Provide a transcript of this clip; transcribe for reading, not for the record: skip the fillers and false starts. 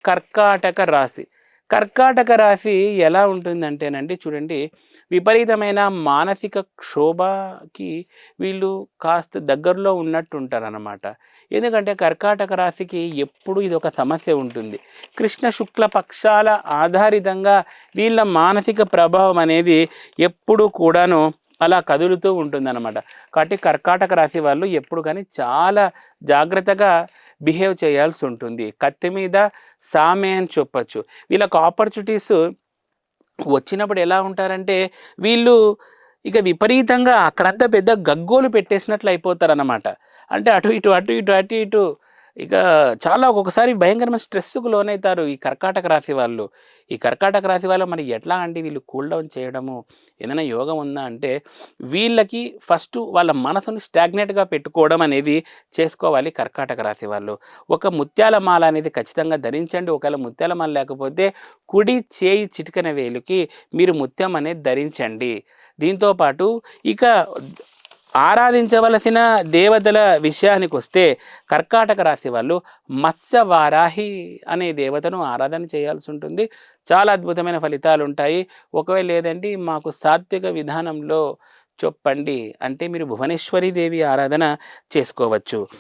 కర్కాటక రాశి. కర్కాటక రాశి ఎలా ఉంటుందంటేనండి చూడండి, విపరీతమైన మానసిక క్షోభకి వీళ్ళు కాస్త దగ్గరలో ఉన్నట్టు ఉంటారనమాట. ఎందుకంటే కర్కాటక రాశికి ఎప్పుడు ఇదొక సమస్య ఉంటుంది. కృష్ణ శుక్ల పక్షాల ఆధారితంగా వీళ్ళ మానసిక ప్రభావం అనేది ఎప్పుడు కూడాను అలా కదులుతూ ఉంటుందన్నమాట. కాబట్టి కర్కాటక రాశి వాళ్ళు ఎప్పుడు కానీ చాలా జాగ్రత్తగా బిహేవ్ చేయాల్సి ఉంటుంది. కత్తి మీద సామే అని చెప్పొచ్చు. వీళ్ళకి ఆపర్చునిటీస్ వచ్చినప్పుడు ఎలా ఉంటారంటే వీళ్ళు ఇక విపరీతంగా అక్కడంతా పెద్ద గగ్గోలు పెట్టేసినట్లు అయిపోతారన్నమాట. అంటే అటు ఇటు అటు ఇటు అటు ఇటు ఇక చాలా ఒక్కొక్కసారి భయంకరమైన స్ట్రెస్‌కు లోనైతారు ఈ కర్కాటక రాశి వాళ్ళు. ఈ కర్కాటక రాశి వాళ్ళు మరి ఎట్లా అండి వీళ్ళు కూల్ డౌన్ చేయడము, ఏదైనా యోగం ఉందా అంటే వీళ్ళకి ఫస్ట్ వాళ్ళ మనసుని స్టాగ్నేట్‌గా పెట్టుకోవడం అనేది చేసుకోవాలి కర్కాటక రాశి వాళ్ళు. ఒక ముత్యాల మాల అనేది ఖచ్చితంగా ధరించండి. ఒకవేళ ముత్యాల మాల లేకపోతే కుడి చేయి చిటికెన వేలుకి మీరు ముత్యం అనేది ధరించండి. దీంతో పాటు ఇక ఆరాధించవలసిన దేవతల విషయానికొస్తే కర్కాటక రాశి వాళ్ళు మత్స్య వారాహి అనే దేవతను ఆరాధన చేయాల్సి ఉంటుంది. చాలా అద్భుతమైన ఫలితాలు ఉంటాయి. ఒకవేళ లేదండి మాకు సాత్విక విధానంలో చెప్పండి అంటే మీరు భువనేశ్వరి దేవి ఆరాధన చేసుకోవచ్చు.